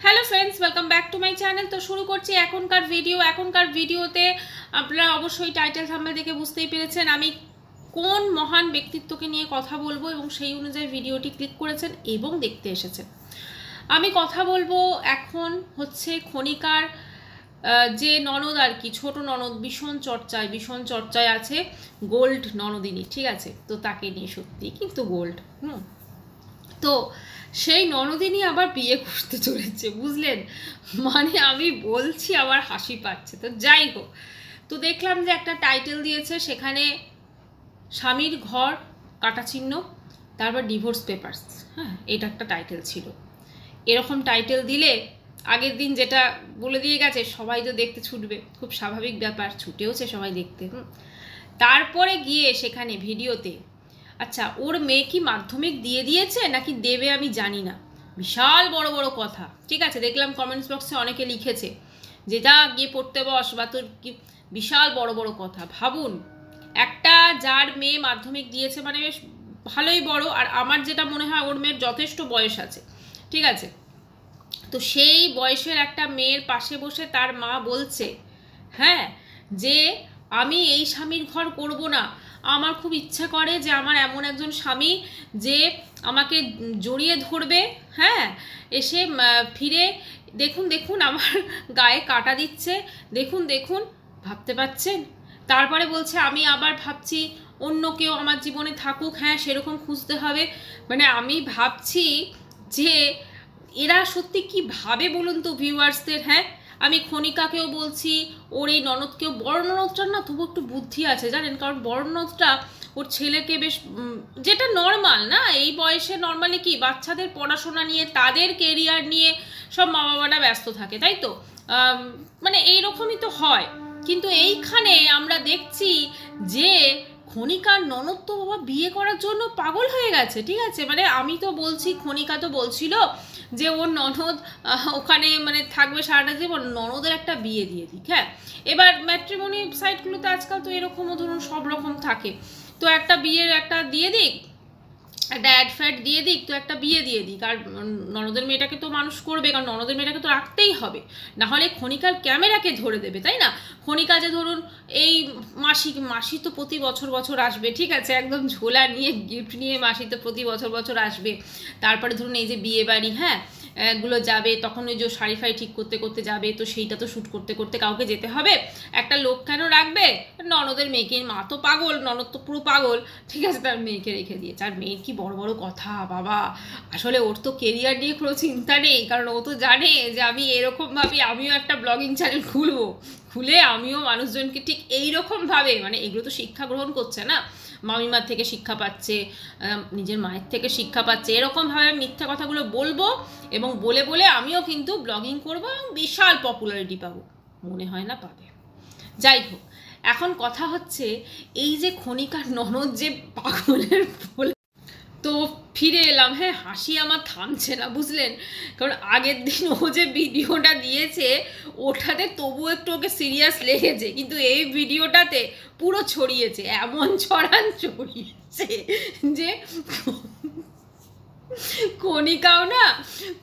Hello friends, welcome back to my channel. তো শুরু করছি এখনকার ভিডিওতে আপনারা অবশ্যই টাইটেল থাম্বনেল দেখে বুঝতেই পেরেছেন আমি কোন মহান ব্যক্তিত্বকে নিয়ে কথা বলবো এবং সেই অনুযায়ী ভিডিওটি ক্লিক করেছেন এবং দেখতে এসেছেন। আমি কথা বলবো এখন হচ্ছে খনিকার যে ননদ আর কি, ছোট ননদ, ভীষণ চর্চায় আছে, গোল্ড ননদিনী, ঠিক আছে? তো তাকে নিয়ে সত্যি কিন্তু গোল্ড। তো সেই ননদিনী আবার বিয়ে করতে চলেছে, বুঝলেন? মানে আমি বলছি আবার হাসি পাচ্ছে। তো যাই হোক, তো দেখলাম যে একটা টাইটেল দিয়েছে, সেখানে স্বামীর ঘর কাটা চিহ্ন, তারপর ডিভোর্স পেপারস। হ্যাঁ, এটা একটা টাইটেল ছিল। এরকম টাইটেল দিলে আগের দিন যেটা বলে দিয়ে গেছে, সবাই তো দেখতে ছুটবে, খুব স্বাভাবিক ব্যাপার, ছুটেওছে সবাই দেখতে। তারপরে গিয়ে সেখানে ভিডিওতে, আচ্ছা ওর মেয়ে কি মাধ্যমিক দিয়ে দিয়েছে নাকি দেবে আমি জানি না, বিশাল বড় বড় কথা, ঠিক আছে? দেখলাম কমেন্টস বক্সে অনেকে লিখেছে যে যা গিয়ে পড়তে বস, বা তোর কি বিশাল বড় বড় কথা। ভাবুন, একটা যার মেয়ে মাধ্যমিক দিয়েছে মানে বেশ ভালোই বড়, আর আমার যেটা মনে হয় ওর মেয়ের যথেষ্ট বয়স আছে, ঠিক আছে? তো সেই বয়সের একটা মেয়ের পাশে বসে তার মা বলছে, হ্যাঁ, যে আমি এই স্বামীর ঘর করব না, আমার খুব ইচ্ছা করে যে আমার এমন একজন স্বামী যে আমাকে জড়িয়ে ধরবে, হ্যাঁ, এসে ফিরে দেখুন দেখুন আমার গায়ে কাটা দিচ্ছে, দেখুন দেখুন, ভাবতে পাচ্ছেন? তারপরে বলছে আমি আবার ভাবছি অন্য কেউ আমার জীবনে থাকুক, হ্যাঁ সেরকম খুঁজতে হবে। মানে আমি ভাবছি যে এরা সত্যি কি ভাবে বলুন তো ভিউয়ার্সদের। হ্যাঁ, আমি খনিকাকেও বলছি, ওর এই ননদকেও, বড় ননদটার না তবু একটু বুদ্ধি আছে জানেন, কারণ বড় ননদটা ওর ছেলেকে বেশ, যেটা নর্মাল না এই বয়সে, নর্মালি কি বাচ্চাদের পড়াশোনা নিয়ে, তাদের কেরিয়ার নিয়ে সব মা বাবারা ব্যস্ত থাকে, তাই তো? মানে এইরকমই তো হয়। কিন্তু এইখানে আমরা দেখছি যে খনিকার ননদ তো বাবা বিয়ে করার জন্য পাগল হয়ে গেছে, ঠিক আছে? মানে আমি তো বলছি, খনিকা তো বলছিল যে ওর ননদ ওখানে মানে থাকবে সারাটা জীবন, ননদের একটা বিয়ে দিয়ে দিক। হ্যাঁ, এবার ম্যাট্রিমনি সাইটগুলোতে আজকাল তো এরকমও ধরুন সব রকম থাকে, তো একটা বিয়ের একটা দিয়ে দিক, একটা অ্যাড ফ্যাড দিয়ে দিক, তো একটা বিয়ে দিয়ে দিক। আর ননদের মেয়েটাকে তো মানুষ করবে, কারণ ননদের মেয়েটাকে তো রাখতেই হবে, না হলে খনিকার ক্যামেরাকে ধরে দেবে, তাই না? খনিকা যে ধরুন এই মাসি তো প্রতি বছর আসবে, ঠিক আছে, একদম ঝোলা নিয়ে গিফট নিয়ে মাসি তো প্রতি বছর আসবে। তারপরে ধরুন এই যে বিয়ে বাড়ি, হ্যাঁ, গুলো যাবে, তখন ওই যে শাড়ি ফাড়ি ঠিক করতে করতে যাবে, তো সেইটা তো শ্যুট করতে করতে কাউকে যেতে হবে, একটা লোক কেন রাখবে? ননদের মেয়েকে, মা তো পাগল, ননদ তো পুরো পাগল, ঠিক আছে, তার মেয়েকে রেখে দিয়েছে। আর মেয়ের কি বড় বড় কথা বাবা, আসলে ওর তো কেরিয়ার নিয়ে কোনো চিন্তা নেই, কারণ ও তো জানে যে আমি এরকমভাবে আমিও একটা ব্লগিং চ্যানেল খুলে আমিও মানুষজনকে ঠিক এইরকমভাবে, মানে এগুলো তো শিক্ষা গ্রহণ করছে না, মামিমার থেকে শিক্ষা পাচ্ছে, নিজের মায়ের থেকে শিক্ষা পাচ্ছে, এরকমভাবে মিথ্যা কথাগুলো বলবো এবং বলে বলে আমিও কিন্তু ব্লগিং করবো এবং বিশাল পপুলারিটি পাবো। মনে হয় না পাবে। যাই হোক, এখন কথা হচ্ছে এই যে খনিকার ননদ যে পাগলের বলে, তো ফিরে এলাম। হ্যাঁ, হাসি আমার থামছে না, বুঝলেন? কারণ আগের দিন ও যে ভিডিওটা দিয়েছে ওটাতে তবু একটু ওকে সিরিয়াস লেগেছে, কিন্তু এই ভিডিওটাতে পুরো ছড়িয়েছে, এমন ছড়িয়েছে যে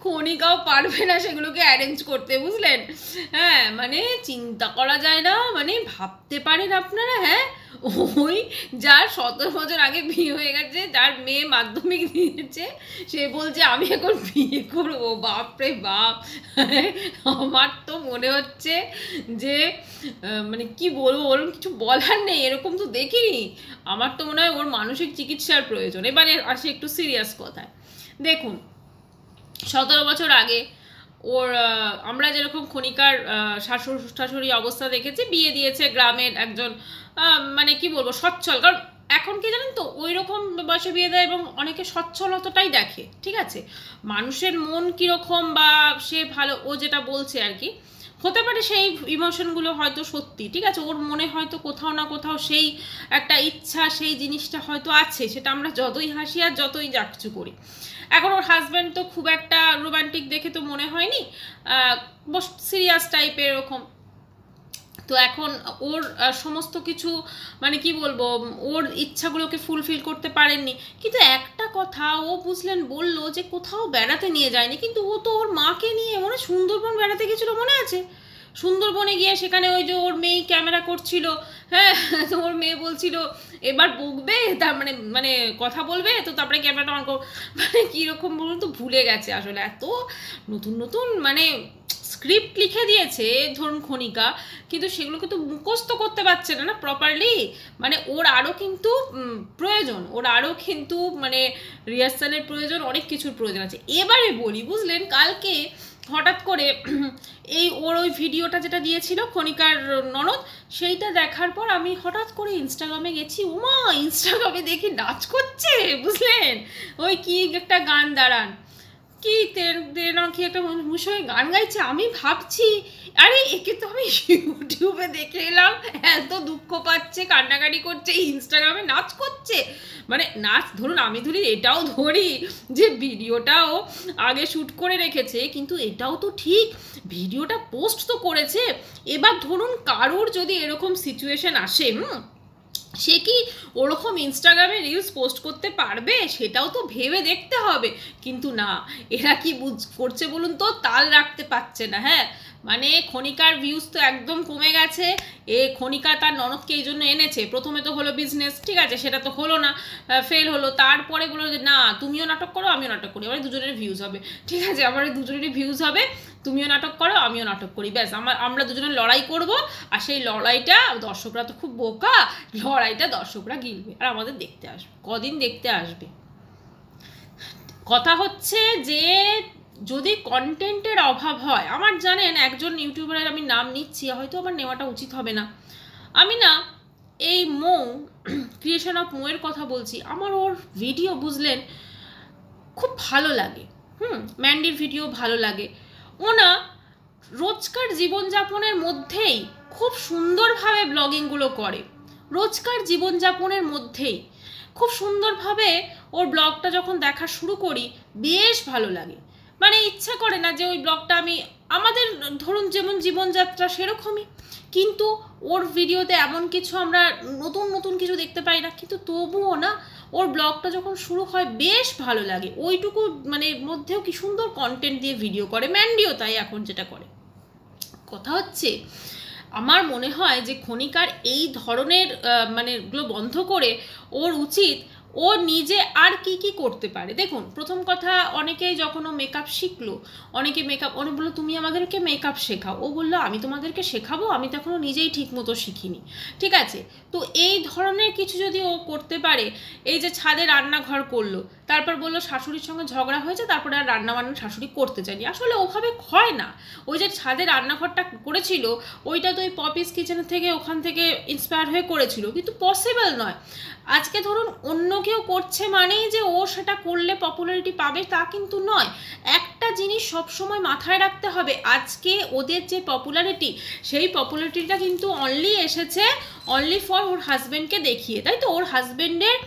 খনিকাও পারবে না সেগুলোকে অ্যারেঞ্জ করতে, বুঝলেন? হ্যাঁ, মানে চিন্তা করা যায় না, মানে ভাবতে পারেন আপনারা? হ্যাঁ, ওই যার 17 বছর আগে বিয়ে হয়ে গেছে, যার মেয়ে মাধ্যমিক দিয়েছে, সে বলছে আমি এখন বিয়ে করবো। বাপরে বাপ, আমার তো মনে হচ্ছে যে মানে কি বলবো বলুন, কিছু বলার নেই, এরকম তো দেখিনি। আমার তো মনে হয় ওর মানসিক চিকিৎসার প্রয়োজন। এবারে আসে একটু সিরিয়াস কথায়। দেখুন, 17 বছর আগে ওর আমরা যেরকম খনিকার শাশুড়ি অবস্থা দেখেছি, বিয়ে দিয়েছে গ্রামের একজন, মানে কি বলবো, সচ্ছল। কারণ এখন কি জানেন তো, ওই রকম বয়সে বিয়ে দেয় এবং অনেকে সচ্ছলতাটাই দেখে, ঠিক আছে? মানুষের মন কীরকম বা সে ভালো, ও যেটা বলছে আর কি, হতে পারে সেই ইমোশনগুলো হয়তো সত্যি, ঠিক আছে, ওর মনে হয়তো কোথাও না কোথাও সেই একটা ইচ্ছা, সেই জিনিসটা হয়তো আছে, সেটা আমরা যতই হাসি আর যতই যা কিছু করি। এখন ওর হাজব্যান্ড তো খুব একটা রোমান্টিক দেখে তো মনে হয়নি, সিরিয়াস টাইপের এরকম। তো তো এখন ওর সমস্ত কিছু মানে কি বলবো, ওর ইচ্ছাগুলোকে ফুলফিল করতে পারেননি। কিন্তু একটা কথা ও বুঝলেন, বললো যে কোথাও বেড়াতে নিয়ে যায়নি, কিন্তু ও তো ওর মাকে নিয়ে মানে সুন্দরবন বেড়াতে গেছিল, মনে আছে? সুন্দরবনে গিয়ে সেখানে ওই যে ওর মেয়ে ক্যামেরা করছিল, হ্যাঁ, তো ওর মেয়ে বলছিল এবার বকবে, তার মানে মানে কথা বলবে, তো তারপরে ক্যামেরাটা অন কর, মানে কীরকম বলুন তো, ভুলে গেছে আসলে। এত নতুন নতুন মানে স্ক্রিপ্ট লিখে দিয়েছে ধরুন খনিকা, কিন্তু সেগুলোকে তো মুখস্থ করতে পারছে না প্রপারলি। মানে ওর আরও কিন্তু প্রয়োজন, ওর আরও কিন্তু মানে রিহার্সালের প্রয়োজন, অনেক কিছুর প্রয়োজন আছে। এবারে বলি, বুঝলেন, কালকে হঠাৎ করে এই ওর ওই ভিডিওটা যেটা দিয়েছিল খনিকার ননদ, সেইটা দেখার পর আমি হঠাৎ করে ইনস্টাগ্রামে গেছি, উমা ইনস্টাগ্রামে দেখি নাচ করছে, বুঝলেন, ওই কি একটা গান, দাঁড়ান, কি কি একটা মুশয়ে গান গাইছে। আমি ভাবছি আরে একে তো আমি ইউটিউবে দেখে এলাম, এত দুঃখ পাচ্ছে, কান্নাকাটি করছে, ইনস্টাগ্রামে নাচ করছে। মানে নাচ ধরুন, আমি ধরি এটাও ধরি যে ভিডিওটাও আগে শ্যুট করে রেখেছে, কিন্তু এটাও তো ঠিক ভিডিওটা পোস্ট তো করেছে। এবার ধরুন কারোর যদি এরকম সিচুয়েশন আসে, সে কি ওরকম ইনস্টাগ্রামে রিলস পোস্ট করতে পারবে, সেটাও তো ভেবে দেখতে হবে। কিন্তু না, এরা কি করছে বলুন তো, তাল রাখতে পারছে না। হ্যাঁ, মানে খনিকার ভিউজ তো একদম কমে গেছে। খনিকা তার ননদকে এই জন্য এনেছে, প্রথমে তো হলো বিজনেস, ঠিক আছে, সেটা তো হলো না, ফেল হলো। তারপরে বললো যে না, তুমিও নাটক করো আমিও নাটক করি, আমার দুজনের ভিউজ হবে, ঠিক আছে, আমার দুজনেরই ভিউজ হবে, তুমিও নাটক করো আমিও নাটক করি, ব্যাস আমরা দুজনের লড়াই করব। আর সেই লড়াইটা দর্শকরা তো খুব বোকা, লড়াইটা দর্শকরা গিলবে আর আমাদের দেখতে আসবে। কদিন দেখতে আসবে? কথা হচ্ছে যে যদি কন্টেন্টের অভাব হয়, আমার জানেন একজন ইউটিউবারের আমি নাম নিচ্ছি, হয়তো আমার নেওয়াটা উচিত হবে না, আমি না এই ক্রিয়েশন অফ মোয়ের কথা বলছি, আমার ওর ভিডিও বুঝলেন খুব ভালো লাগে, ম্যান্ডির ভিডিও ভালো লাগে। ও না রোজকার জীবনযাপনের মধ্যেই খুব সুন্দরভাবে ব্লগিংগুলো করে, রোজকার জীবনযাপনের মধ্যেই খুব সুন্দরভাবে ওর ব্লগটা যখন দেখা শুরু করি বেশ ভালো লাগে। মানে ইচ্ছা করে না যে ওই ব্লগটা আমি, আমাদের ধরুন যেমন জীবনযাত্রা সেরকমই, কিন্তু ওর ভিডিওতে এমন কিছু আমরা নতুন নতুন কিছু দেখতে পাই না, কিন্তু তবুও না ওর ব্লগটা যখন শুরু হয় বেশ ভালো লাগে। ওইটুকু মানে মধ্যেও কি সুন্দর কন্টেন্ট দিয়ে ভিডিও করে, ম্যান্ডিও তাই এখন যেটা করে। কথা হচ্ছে আমার মনে হয় যে খনিকার এই ধরনের মানে গুলো বন্ধ করে ওর উচিত ও নিজে আর কি কি করতে পারে। দেখুন, প্রথম কথা, অনেকেই যখন ও মেকআপ শিখলো, অনেকে মেকআপ, অনেক বললো তুমি আমাদেরকে মেকআপ শেখাও, ও বললো আমি তোমাদেরকে শেখাবো, আমি তো এখনো নিজেই ঠিক মতো শিখিনি, ঠিক আছে। তো এই ধরনের কিছু যদি ও করতে পারে, এই যে ছাদে রান্নাঘর করলো, তারপর বললো শাশুড়ির সঙ্গে ঝগড়া হয়েছে, তারপরে আর রান্না বান্না শাশুড়ি করতে চাইনি, আসলে ওভাবে হয় না। ওই যে ছাদে রান্নাঘরটা করেছিল, ওইটা তো ওই পপিস কিচেন থেকে, ওখান থেকে ইন্সপায়ার হয়ে করেছিল, কিন্তু পসিবল নয়। আজকে ধরুন অন্য কেউ করছে মানেই যে ও সেটা করলে পপুলারিটি পাবে তা কিন্তু নয়। একটা জিনিস সবসময় মাথায় রাখতে হবে, আজকে ওদের যে পপুলারিটি, সেই পপুলারিটিটা কিন্তু অনলি এসেছে অনলি ফর ওর হাজব্যান্ডকে দেখিয়ে, তাই তো? ওর হাজব্যান্ডের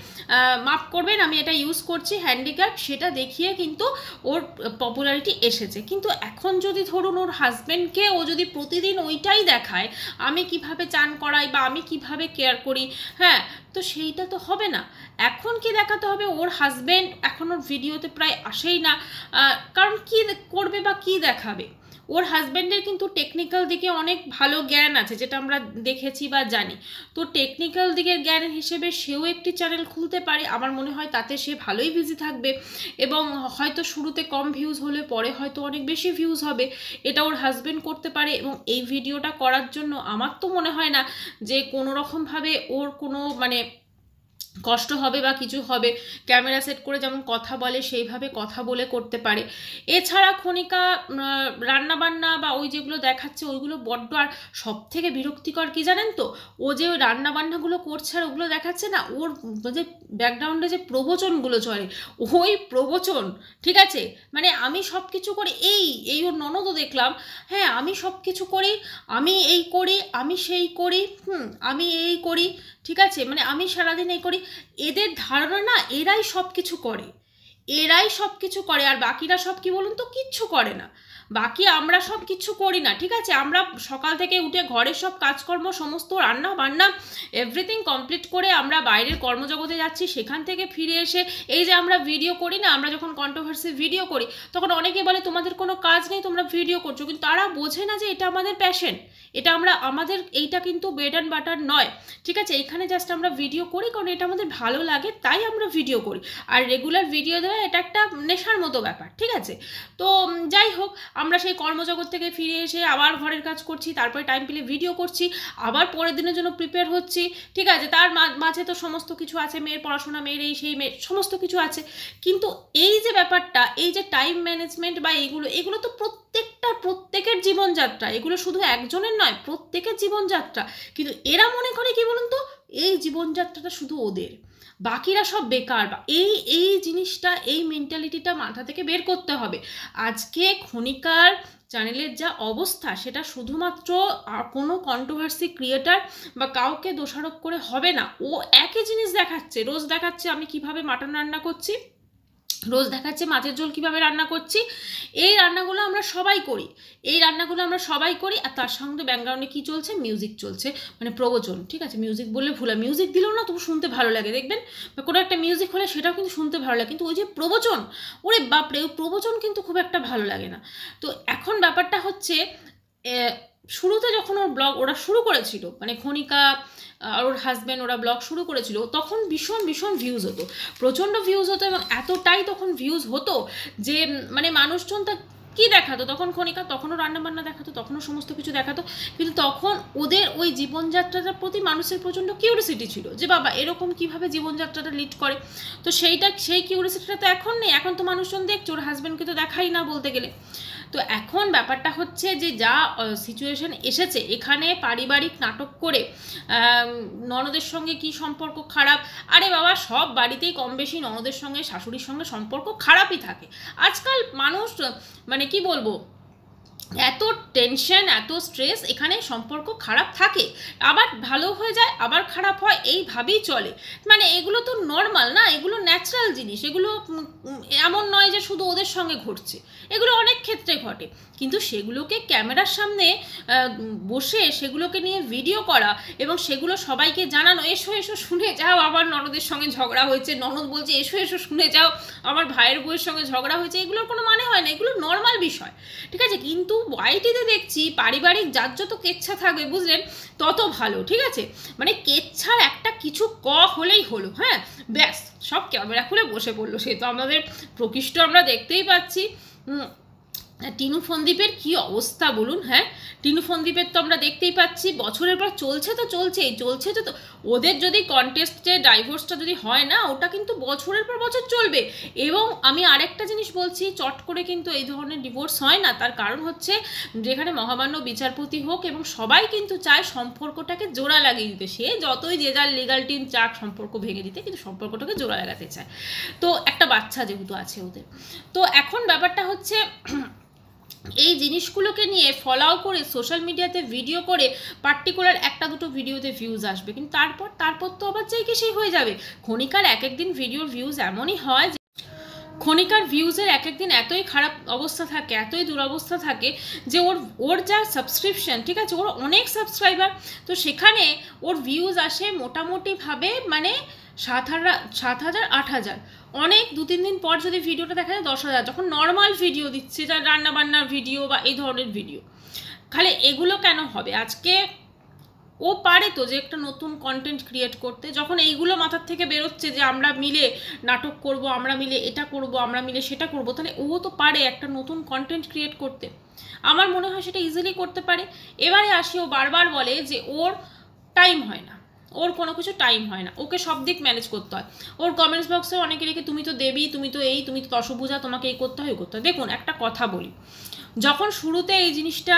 মাফ করবেন আমি এটা ইউজ করছি হ্যান্ডিক্যাপ, সেটা দেখিয়ে কিন্তু ওর পপুলারিটি এসেছে। কিন্তু এখন যদি ধরুন ওর হাজব্যান্ডকে ও যদি প্রতিদিন ওইটাই দেখায়, আমি কিভাবে চান করাই বা আমি কিভাবে কেয়ার করি, হ্যাঁ, তো সেইটা তো হবে না। এখন কি দেখাতে হবে, ওর হাজব্যান্ড এখন ওর ভিডিওতে প্রায় আসেই না, কারণ কি করবে বা কি দেখাবে। ওর হাজব্যান্ডের কিন্তু টেকনিক্যাল দিকে অনেক ভালো জ্ঞান আছে, যেটা আমরা দেখেছি বা জানি। তো টেকনিক্যাল দিকের জ্ঞান হিসেবে সেও একটি চ্যানেল খুলতে পারে, আমার মনে হয় তাতে সে ভালোই বিজি থাকবে, এবং হয়তো শুরুতে কম ভিউজ হলে পরে হয়তো অনেক বেশি ভিউজ হবে, এটা ওর হাজব্যান্ড করতে পারে। এবং এই ভিডিওটা করার জন্য আমার তো মনে হয় না যে কোনো রকমভাবে ওর কোনো মানে কষ্ট হবে বা কিছু হবে, ক্যামেরা সেট করে যেমন কথা বলে সেইভাবে কথা বলে করতে পারে। এছাড়া খনিকা রান্নাবান্না বা ওই যেগুলো দেখাচ্ছে ওইগুলো বড্ড, আর সব থেকে বিরক্তিকর কি জানেন তো, ও যে ওই রান্নাবান্নাগুলো করছে আর ওগুলো দেখাচ্ছে না, ওর যে ব্যাকগ্রাউন্ডে যে প্রবচনগুলো চলে, ওই প্রবচন, ঠিক আছে, মানে আমি সব কিছু করি, এই ওর ননদও দেখলাম, হ্যাঁ আমি সব কিছু করি, আমি এই করি, আমি সেই করি, আমি এই করি, ঠিক আছে, মানে আমি সারাদিন এই করি। এদের ধারণা না এরাই সব কিছু করে, এরাই সব কিছু করে, আর বাকিরা সব কি বলুন তো, কিচ্ছু করে না। বাকি আমরা সব কিছু করি না, ঠিক আছে? আমরা সকাল থেকে উঠে ঘরের সব কাজকর্ম সমস্ত রান্না বান্না এভরিথিং কমপ্লিট করে আমরা বাইরের কর্মজগতে যাচ্ছি, সেখান থেকে ফিরে এসে এই যে আমরা ভিডিও করি না, আমরা যখন কন্ট্রোভার্সি ভিডিও করি তখন অনেকে বলে তোমাদের কোনো কাজ নেই, তোমরা ভিডিও করছো, কিন্তু তারা বোঝে না যে এটা আমাদের প্যাশন, এটা আমাদের এইটা কিন্তু ব্রেড অ্যান্ড বাটার নয়, ঠিক আছে? এইখানে জাস্ট আমরা ভিডিও করি কারণ এটা আমাদের ভালো লাগে তাই আমরা ভিডিও করি, আর রেগুলার ভিডিও দেওয়া এটা একটা নেশার মতো ব্যাপার, ঠিক আছে? তো যাই হোক, আমরা সেই কর্মজগৎ থেকে ফিরে এসে আবার ঘরের কাজ করছি, তারপরে টাইম পেলে ভিডিও করছি, আবার পরের দিনের জন্য প্রিপেয়ার হচ্ছি, ঠিক আছে? তার মাঝে তো সমস্ত কিছু আছে, মেয়ের পড়াশোনা, মেয়ের এই সেই মেয়ের সমস্ত কিছু আছে, কিন্তু এই যে ব্যাপারটা, এই যে টাইম ম্যানেজমেন্ট বা এগুলো তো প্রত্যেকের জীবনযাত্রা, এগুলো শুধু একজনের নয়, প্রত্যেকের জীবনযাত্রা, কিন্তু এরা মনে করে কি বলুন তো, এই জীবনযাত্রাটা শুধু ওদের, বাকিরা সব বেকার। বা এই জিনিসটা, এই মেন্টালিটিটা মাথা থেকে বের করতে হবে। আজকে ক্ষণিকার চ্যানেলের যা অবস্থা সেটা শুধুমাত্র কোনো কন্ট্রোভার্সি ক্রিয়েটার বা কাউকে দোষারোপ করে হবে না। ও একই জিনিস দেখাচ্ছে, রোজ দেখাচ্ছে আমি কিভাবে মাটন রান্না করছি, রোজ দেখাচ্ছে মাছের ঝোল কীভাবে রান্না করছি, এই রান্নাগুলো আমরা সবাই করি, আর তার সঙ্গে ব্যাকগ্রাউন্ডে কী চলছে, মিউজিক চলছে, মানে প্রবচন, ঠিক আছে? মিউজিক বললে ভুল, মিউজিক দিলেও না তবু শুনতে ভালো লাগে, দেখবেন, বা কোনো একটা মিউজিক হলে সেটাও কিন্তু শুনতে ভালো লাগে, কিন্তু ওই যে প্রবচন, ওরে বাপরে, ওই প্রবচন কিন্তু খুব একটা ভালো লাগে না। তো এখন ব্যাপারটা হচ্ছে, শুরুতে যখন ওরা শুরু করেছিল, মানে ক্ষণিকা আর ওর হাজব্যান্ড ওরা ব্লগ শুরু করেছিল, তখন ভীষণ ভিউজ হতো, প্রচণ্ড ভিউজ হতো, এবং এতটাই তখন ভিউজ হতো যে মানে মানুষজন তা কী দেখাতো, তখন ক্ষণিকা তখনও রান্নাবান্না দেখাতো, তখনও সমস্ত কিছু দেখাতো, কিন্তু তখন ওদের ওই জীবনযাত্রাটার প্রতি মানুষের প্রচণ্ড কিউরিয়াসিটি ছিল যে বাবা এরকম কীভাবে জীবনযাত্রাটা লিড করে। তো সেই কিউরিয়াসিটিটা তো এখন নেই, এখন তো মানুষজন দেখছে, ওর হাজব্যান্ডকে তো দেখাই না বলতে গেলে। তো এখন ব্যাপারটা হচ্ছে যে যা সিচুয়েশন এসেছে, এখানে পারিবারিক নাটক করে ননদের সঙ্গে কি সম্পর্ক খারাপ, আরে বাবা সব বাড়িতেই কম বেশি ননদের সঙ্গে শাশুড়ির সঙ্গে সম্পর্ক খারাপই থাকে। আজকাল মানুষ মানে কি বলবো, এত টেনশন, এত স্ট্রেস, এখানে সম্পর্ক খারাপ থাকে, আবার ভালো হয়ে যায়, আবার খারাপ হয়, এইভাবেই চলে। মানে এগুলো তো নর্মাল না, এগুলো ন্যাচারাল জিনিস, এগুলো এমন নয় যে শুধু ওদের সঙ্গে ঘটছে, এগুলো অনেক ক্ষেত্রে ঘটে, কিন্তু সেগুলোকে ক্যামেরার সামনে বসে সেগুলোকে নিয়ে ভিডিও করা এবং সেগুলো সবাইকে জানানো, এসো শুনে যাও আমার ননদের সঙ্গে ঝগড়া হয়েছে, ননদ বলছে এসো শুনে যাও আমার ভাইয়ের বউয়ের সঙ্গে ঝগড়া হয়েছে, এগুলোর কোনো মানে হয় না, এগুলো নর্মাল বিষয়, ঠিক আছে? কিন্তু ওয়াইটিতে দেখছি পারিবারিক যার যত কেচ্ছা থাকবে, বুঝলেন, তত ভালো, ঠিক আছে? মানে কেচ্ছার একটা কিছু হলেই হলো, হ্যাঁ ব্যাস সব ক্যামেরা খুলে বসে পড়লো, সে তো আমাদের প্রকৃষ্ট আমরা দেখতেই পাচ্ছি। টিনু ফন্দীপের কি অবস্থা বলুন, হ্যাঁ টিনু ফন্দীপের তো আমরা দেখতেই পাচ্ছি, বছরের পর চলছে তো ওদের যদি কন্টেস্টে ডাইভোর্সটা যদি হয় না, ওটা কিন্তু বছরের পর বছর চলবে। এবং আমি আরেকটা জিনিস বলছি, চট করে কিন্তু এই ধরনের ডিভোর্স হয় না, তার কারণ হচ্ছে যেখানে মহামান্য বিচারপতি হোক এবং সবাই কিন্তু চায় সম্পর্কটাকে জোড়া লাগিয়ে দিতে, সে যতই যে যার লিগাল টিম চাক সম্পর্ক ভেঙে দিতে, কিন্তু সম্পর্কটাকে জোড়া লাগাতে চায়। তো একটা বাচ্চা যেহেতু আছে ওদের, তো এখন ব্যাপারটা হচ্ছে এই জিনিসগুলোকে নিয়ে ফলো করে সোশ্যাল মিডিয়াতে ভিডিও করে পার্টিকুলার একটা দুটো ভিডিওতে ভিউজ আসবে, কিন্তু তারপর তো আবার যেই সেই হয়ে যাবে। ক্ষণিকার এক একদিন ভিডিওর ভিউজ এমনই হয় যে ক্ষণিকার ভিউজের এক একদিন এতই খারাপ অবস্থা থাকে, এতই দুরবস্থা থাকে যে ওর যা সাবস্ক্রিপশন, ঠিক আছে, ওর অনেক সাবস্ক্রাইবার, তো সেখানে ওর ভিউজ আসে মোটামুটিভাবে মানে 7,000 8,000, অনেক 2-3 দিন পর যদি ভিডিওটা দেখা যায় 10,000, যখন নর্মাল ভিডিও দিচ্ছে, যা রান্নাবান্নার ভিডিও বা এই ধরনের ভিডিও। খালি এগুলো কেন হবে? আজকে ও পারে তো যে একটা নতুন কন্টেন্ট ক্রিয়েট করতে, যখন এইগুলো মাথার থেকে বেরোচ্ছে যে আমরা মিলে নাটক করব, আমরা মিলে এটা করব, আমরা মিলে সেটা করব, তাহলে ও তো পারে একটা নতুন কন্টেন্ট ক্রিয়েট করতে, আমার মনে হয় সেটা ইজিলি করতে পারে। এবারে আসি, ও বারবার বলে যে ওর টাইম হয় না, ওর কোনো কিছু টাইম হয় না, ওকে সব দিক ম্যানেজ করতে হয়। ওর কমেন্টস বক্সে অনেকে রেখে তুমি তো দেবী, তুমি তো এই, তুমি তো দশভুজা, তোমাকে এই করতে হয়, করতে হয়। দেখুন একটা কথা বলি, যখন শুরুতে এই জিনিসটা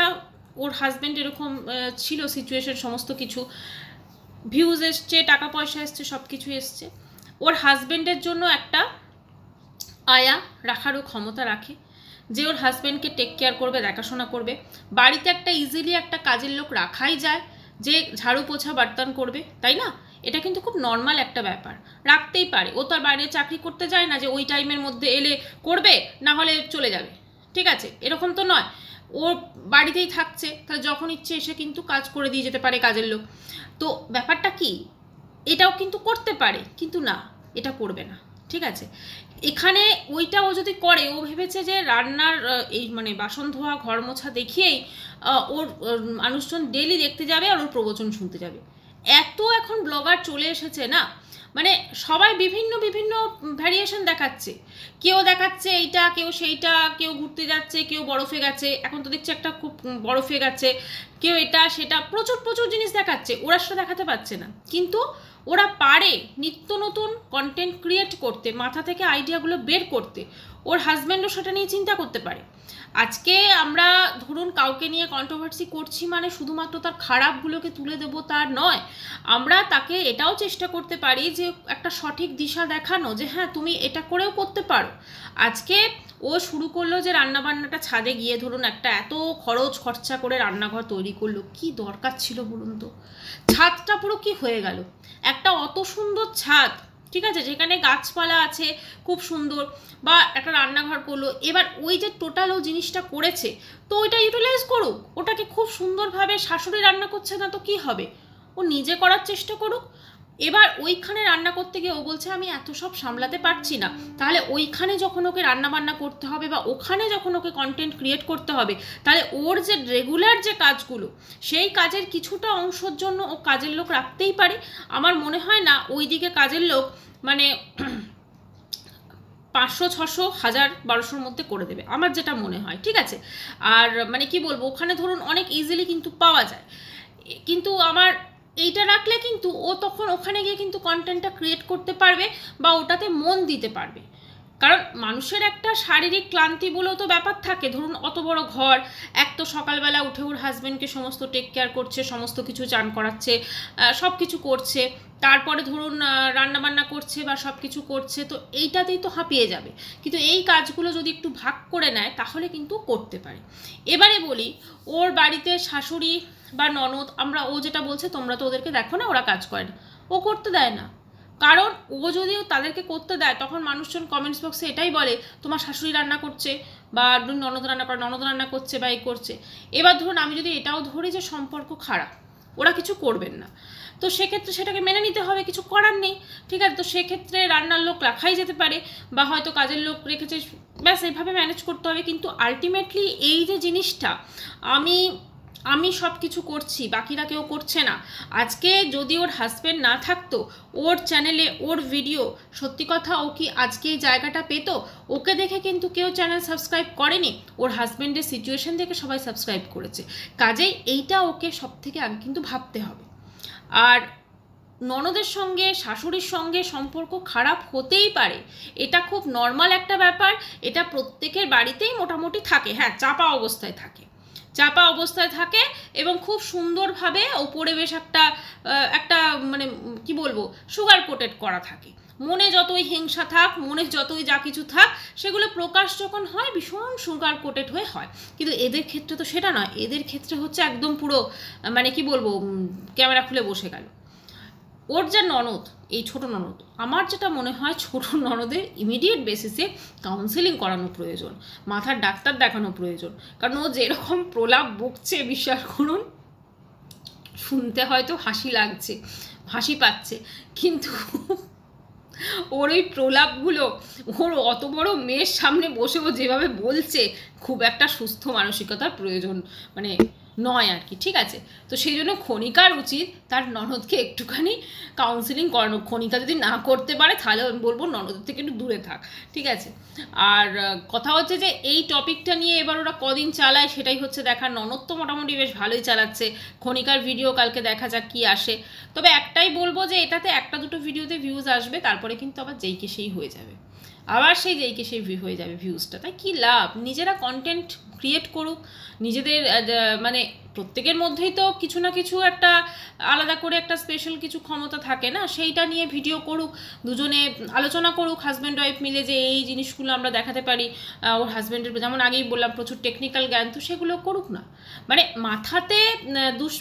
ওর হাজব্যান্ড এরকম ছিল সিচুয়েশন, সমস্ত কিছু ভিউজ এসছে, টাকা পয়সা এসছে, সব কিছু এসছে, ওর হাজব্যান্ডের জন্য একটা আয়া রাখারও ক্ষমতা রাখে যে ওর হাজব্যান্ডকে টেক কেয়ার করবে, দেখাশোনা করবে। বাড়িতে একটা ইজিলি একটা কাজের লোক রাখাই যায় যে ঝাড়ু পোছা বার্তান করবে, তাই না? এটা কিন্তু খুব নর্মাল একটা ব্যাপার, রাখতেই পারে। ও তো আর বাইরে চাকরি করতে যায় না যে ওই টাইমের মধ্যে এলে করবে, না হলে চলে যাবে, ঠিক আছে, এরকম তো নয় ওর বাড়িতেই থাকছে, তাহলে যখন ইচ্ছে এসে কিন্তু কাজ করে দিয়ে যেতে পারে কাজের লোক। তো ব্যাপারটা কি, এটাও কিন্তু করতে পারে, কিন্তু না, এটা করবে না, ঠিক আছে। এখানে ওইটা ও যদি করে, ও ভেবেছে যে রান্নার এই মানে বাসন ধোয়া ঘর মোছা দেখিয়েই ওর মানুষজন ডেলি দেখতে যাবে আর ওর প্রবচন শুনতে যাবে। এত এখন ব্লগার চলে এসেছে না, মানে সবাই বিভিন্ন বিভিন্ন ভ্যারিয়েশন দেখাচ্ছে, কেউ দেখাচ্ছে এইটা, কেউ সেইটা, কেউ ঘুরতে যাচ্ছে, কেউ বরফে গেছে, এখন তো দেখছি একটা খুব বরফে গেছে, কেউ এটা সেটা, প্রচুর প্রচুর জিনিস দেখাচ্ছে, ওরা সেটা দেখাতে পারছে না, কিন্তু ওরা পারে নিত্য নতুন কন্টেন্ট ক্রিয়েট করতে, মাথা থেকে আইডিয়াগুলো বের করতে। ওর হাজব্যান্ডও সেটা নিয়ে চিন্তা করতে পারে। আজকে আমরা ধরুন কাউকে নিয়ে কন্ট্রোভার্সি করছি মানে শুধুমাত্র তার খারাপগুলোকে তুলে দেবো তার নয়, আমরা তাকে এটাও চেষ্টা করতে পারি যে একটা সঠিক দিশা দেখানো, যে হ্যাঁ তুমি এটা করেও করতে পারো। আজকে ও শুরু করলো যে রান্নাবান্নাটা ছাদে গিয়ে ধরুন একটা এত খরচা করে রান্নাঘর তৈরি করলো, কি দরকার ছিল বলুন তো? ছাদটা পুরো কি হয়ে গেল, একটা অত সুন্দর ছাদ, ঠিক আছে, যেখানে গাছপালা আছে খুব সুন্দর, বা একটা রান্নাঘর করলো, এবার ওই যে টোটাল ও জিনিসটা করেছে, তো ওইটা ইউটিলাইজ করুক, ওটাকে খুব সুন্দরভাবে, শাশুড়ি রান্না করছে না তো কি হবে, ও নিজে করার চেষ্টা করুক। এবার ওইখানে রান্না করতে গিয়ে ও বলছে আমি এত সব সামলাতে পারছি না, তাহলে ওইখানে যখন ওকে রান্না বান্না করতে হবে বা ওখানে যখন ওকে কন্টেন্ট ক্রিয়েট করতে হবে, তাহলে ওর যে রেগুলার যে কাজগুলো, সেই কাজের কিছুটা অংশের জন্য ও কাজের লোক রাখতেই পারে। আমার মনে হয় না ওই দিকে কাজের লোক মানে 500, 600, 1000, 1200-র মধ্যে করে দেবে, আমার যেটা মনে হয়, ঠিক আছে। আর মানে কি বলবো, ওখানে ধরুন অনেক ইজিলি কিন্তু পাওয়া যায়, কিন্তু আমার এইটা রাখলে কিন্তু ও তখন ওখানে গিয়ে কিন্তু কন্টেন্টটা ক্রিয়েট করতে পারবে বা ওটাতে মন দিতে পারবে। কারণ মানুষের একটা শারীরিক ক্লান্তি বলেও তো ব্যাপার থাকে, ধরুন অত বড় ঘর, এক তো সকালবেলা উঠে ওর হাজব্যান্ডকে সমস্ত টেক কেয়ার করছে, সমস্ত কিছু চান করাচ্ছে, সব কিছু করছে, তারপরে ধরুন রান্নাবান্না করছে বা সব কিছু করছে, তো এইটাতেই তো হাঁপিয়ে যাবে। কিন্তু এই কাজগুলো যদি একটু ভাগ করে নেয় তাহলে কিন্তু করতে পারে। এবারে বলি, ওর বাড়িতে শাশুড়ি বা ননদ, আমরা ও যেটা বলছে তোমরা তো ওদেরকে দেখো না, ওরা কাজ করে না, ও করতে দেয় না। কারণ ও যদিও তাদেরকে করতে দেয়, তখন মানুষজন কমেন্টস বক্সে এটাই বলে তোমার শাশুড়ি রান্না করছে, বা ননদ রান্না করে, ননদ রান্না করছে বা এই করছে। এবার ধরুন আমি যদি এটাও ধরি যে সম্পর্ক খারাপ, ওরা কিছু করবেন না, তো সেক্ষেত্রে সেটাকে মেনে নিতে হবে, কিছু করার নেই, ঠিক আছে। তো সেক্ষেত্রে রান্নার লোক রাখাই যেতে পারে, বা হয়তো কাজের লোক রেখেছে, ব্যাস এইভাবে ম্যানেজ করতে হবে। কিন্তু আলটিমেটলি এই যে জিনিসটা, আমি সব কিছু করছি, বাকিরা কেউ করছে না, আজকে যদি ওর হাজব্যান্ড না থাকতো, ওর চ্যানেলে ওর ভিডিও, সত্যি কথা ও কি আজকে এই জায়গাটা পেতো? ওকে দেখে কিন্তু কেউ চ্যানেল সাবস্ক্রাইব করেনি, ওর হাজব্যান্ডের সিচুয়েশন দেখে সবাই সাবস্ক্রাইব করেছে। কাজেই এইটা ওকে সব থেকে আগে কিন্তু ভাবতে হবে। আর ননদের সঙ্গে শাশুড়ির সঙ্গে সম্পর্ক খারাপ হতেই পারে, এটা খুব নর্মাল একটা ব্যাপার, এটা প্রত্যেকের বাড়িতেই মোটামুটি থাকে, হ্যাঁ চাপা অবস্থায় থাকে এবং খুব সুন্দরভাবে ওপরে বেশ একটা মানে কি বলবো, সুগার কোটেড করা থাকে। মনে যতই হিংসা থাক, মনে যতই যা কিছু থাক, সেগুলো প্রকাশ যখন হয় ভীষণ সুগার কোটেড হয়ে হয়। কিন্তু এদের ক্ষেত্রে তো সেটা নয়, এদের ক্ষেত্রে হচ্ছে একদম পুরো মানে কি বলবো, ক্যামেরা খুলে বসে গেল। ওর যে ননদ, এই ছোট ননদ, আমার যেটা মনে হয় ছোট ননদের ইমিডিয়েট বেসিসে কাউন্সেলিং করানো প্রয়োজন, মাথার ডাক্তার দেখানো প্রয়োজন। কারণ ও যেরকম প্রলাপ বকছে, বিশ্বাস করুন শুনতে হয়তো হাসি পাচ্ছে, কিন্তু ওর ওই প্রলাপগুলো, ওর অত বড় মেয়ের সামনে বসে ও যেভাবে বলছে, খুব একটা সুস্থ মানসিকতার প্রয়োজন মানে নয় আর কি, ঠিক আছে। তো সেই জন্য খনিকার উচিত তার ননদকে একটুখানি কাউন্সিলিং করানো। খনিকা যদি না করতে পারে তাহলে আমি বলবো ননদের থেকে একটু দূরে থাক, ঠিক আছে। আর কথা হচ্ছে যে এই টপিকটা নিয়ে এবার ওরা কদিন চালায় সেটাই হচ্ছে দেখার। ননদ তো মোটামুটি বেশ ভালোই চালাচ্ছে, খনিকার ভিডিও কালকে দেখা যাক কি আসে। তবে একটাই বলবো যে এটাতে একটা দুটো ভিডিওতে ভিউজ আসবে, তারপরে কিন্তু আবার যেইকে সেই হয়ে যাবে, হয়ে যাবে ভিউজটা। তাই কি লাভ? নিজেরা কন্টেন্ট ক্রিয়েট করুক, নিজেদের মানে প্রত্যেকের মধ্যেই তো কিছু না কিছু একটা আলাদা করে একটা স্পেশাল কিছু ক্ষমতা থাকে না, সেইটা নিয়ে ভিডিও করুক, দুজনে আলোচনা করুক হাজব্যান্ড ওয়াইফ মিলে, যে এই জিনিসগুলো আমরা দেখাতে পারি। ওর হাজব্যান্ডের যেমন আগেই বললাম প্রচুর টেকনিক্যাল জ্ঞান, তো সেগুলো করুক না। মানে মাথাতে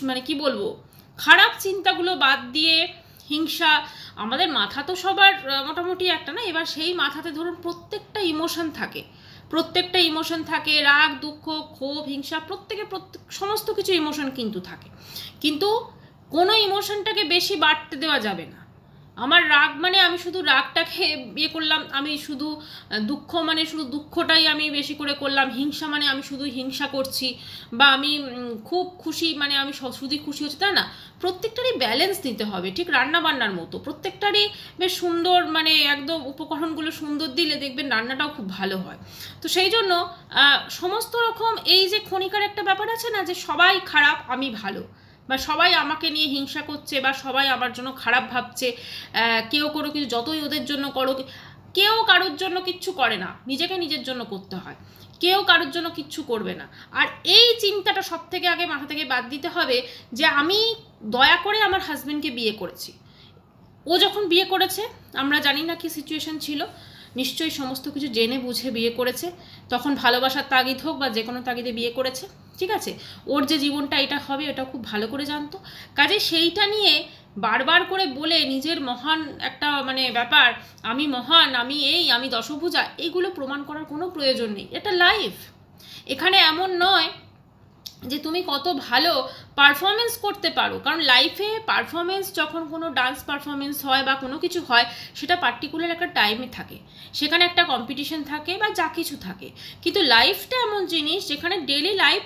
মানে কি বলবো, খারাপ চিন্তাগুলো বাদ দিয়ে, হিংসা, আমাদের মাথা তো সবার মোটামুটি একটা না, এবার সেই মাথাতে ধরুন প্রত্যেকটা ইমোশন থাকে, প্রত্যেকটা ইমোশন থাকে, রাগ, দুঃখ, ক্ষোভ, হিংসা, সমস্ত কিছু ইমোশন কিন্তু থাকে, কিন্তু কোনো ইমোশনটাকে বেশি বাড়তে দেওয়া যাবে না। আমার রাগ মানে আমি শুধু রাগটাকে ইয়ে করলাম, আমি শুধু দুঃখ মানে শুধু দুঃখটাই আমি বেশি করে করলাম, হিংসা মানে আমি শুধু হিংসা করছি, বা আমি খুব খুশি মানে আমি শুধুই খুশি হচ্ছে, তা না। প্রত্যেকটারই ব্যালেন্স দিতে হবে, ঠিক রান্না বান্নার মতো। প্রত্যেকটারই বেশ সুন্দর মানে একদম উপকরণগুলো সুন্দর দিলে দেখবেন রান্নাটাও খুব ভালো হয়। তো সেই জন্য সমস্ত রকম এই যে ক্ষণিকার একটা ব্যাপার আছে না, যে সবাই খারাপ আমি ভালো, বা সবাই আমাকে নিয়ে হিংসা করছে, বা সবাই আমার জন্য খারাপ ভাবছে, কেউ কোনো কিছু যতই ওদের জন্য করো, কেউ কারোর জন্য কিচ্ছু করে না, নিজেকে নিজের জন্য করতে হয়, কেউ কারোর জন্য কিচ্ছু করবে না। আর এই চিন্তাটা সব থেকে আগে মাথা থেকে বাদ দিতে হবে, যে আমি দয়া করে আমার হাজব্যান্ডকে বিয়ে করেছি। ও যখন বিয়ে করেছে আমরা জানি না কি সিচুয়েশন ছিল, নিশ্চয়ই সমস্ত কিছু জেনে বুঝে বিয়ে করেছে, তখন ভালোবাসার তাগিদ হোক বা যে কোনো তাগিদে বিয়ে করেছে, ঠিক আছে। ওর যে জীবনটা এটা হবে এটা খুব ভালো করে জানতো, কাজে সেইটা নিয়ে বারবার করে বলে নিজের মহান একটা মানে ব্যাপার, আমি মহান, আমি এই, আমি দশভুজা, এইগুলো প্রমাণ করার কোনো প্রয়োজন নেই। এটা লাইফ, এখানে এমন নয় যে তুমি কত ভালো পারফরমেন্স করতে পারো, কারণ লাইফে পারফরমেন্স যখন কোনো ডান্স পারফরমেন্স হয় বা কোনো কিছু হয়, সেটা পার্টিকুলার একটা টাইমে থাকে, সেখানে একটা কম্পিটিশন থাকে বা যা কিছু থাকে, কিন্তু লাইফটা এমন জিনিস যেখানে ডেলি লাইফ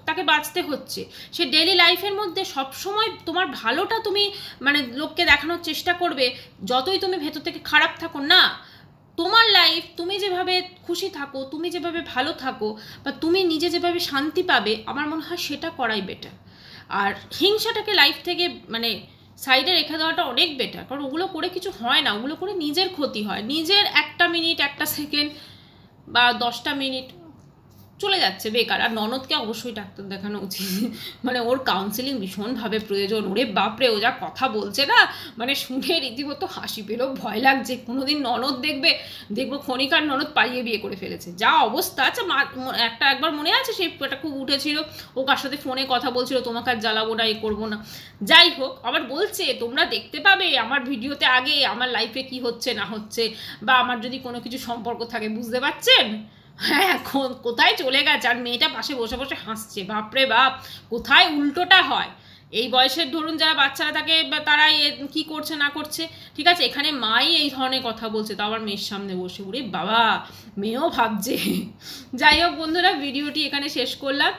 তাকে বাঁচতে হচ্ছে। সে ডেলি লাইফের মধ্যে সবসময় তোমার ভালোটা তুমি মানে লোককে দেখানোর চেষ্টা করবে, যতই তুমি ভেতর থেকে খারাপ থাকো না, তোমার লাইফ তুমি যেভাবে খুশি থাকো, তুমি যেভাবে ভালো থাকো, বা তুমি নিজে যেভাবে শান্তি পাবে, আমার মনে হয় সেটা করাই বেটার। আর হিংসাটাকে লাইফ থেকে মানে সাইডে রেখে দেওয়াটা অনেক বেটার, কারণ ওগুলো করে কিছু হয় না, ওগুলো করে নিজের ক্ষতি হয়, নিজের 1 মিনিট 1 সেকেন্ড বা 10টা মিনিট চলে যাচ্ছে বেকার। আর ননদকে অবশ্যই ডাক্তার দেখানো উচিত, মানে ওর কাউন্সিলিং ভীষণভাবে প্রয়োজন। ওরে বাপরে, ও যা কথা বলছে না, মানে শুনে রীতিমতো হাসি পেলেও ভয় লাগছে। কোনোদিন ননদ দেখবো ক্ষণিকার ননদ পালিয়ে বিয়ে করে ফেলেছে, যা অবস্থা। আচ্ছা একবার মনে আছে সেই এটা খুব উঠেছিল, ও কার সাথে ফোনে কথা বলছিল, তোমাকে আর জ্বালাবো না, এ করবো না, যাই হোক, আবার বলছে তোমরা দেখতে পাবে আমার ভিডিওতে আগে আমার লাইফে কি হচ্ছে না হচ্ছে, বা আমার যদি কোনো কিছু সম্পর্ক থাকে, বুঝতে পারছেন? হ্যাঁ, কোথায় চলে গেছে, আর মেয়েটা পাশে বসে বসে হাসছে। বাপরে বাপ, কোথায় উল্টোটা হয়। এই বয়সের ধরুন যারা বাচ্চারা থাকে তারা কি করছে না করছে, ঠিক আছে, এখানে মাই এই ধরনের কথা বলছে, তো আবার মেয়ের সামনে বসে, ওরে বাবা, মেয়েও ভাবছে। যাই হোক বন্ধুরা, ভিডিওটি এখানে শেষ করলাম,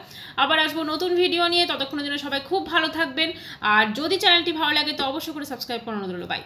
আবার আসবো নতুন ভিডিও নিয়ে। ততক্ষণের জন্য সবাই খুব ভালো থাকবেন, আর যদি চ্যানেলটি ভালো লাগে তো অবশ্যই করে সাবস্ক্রাইব করানো হলো। বাই।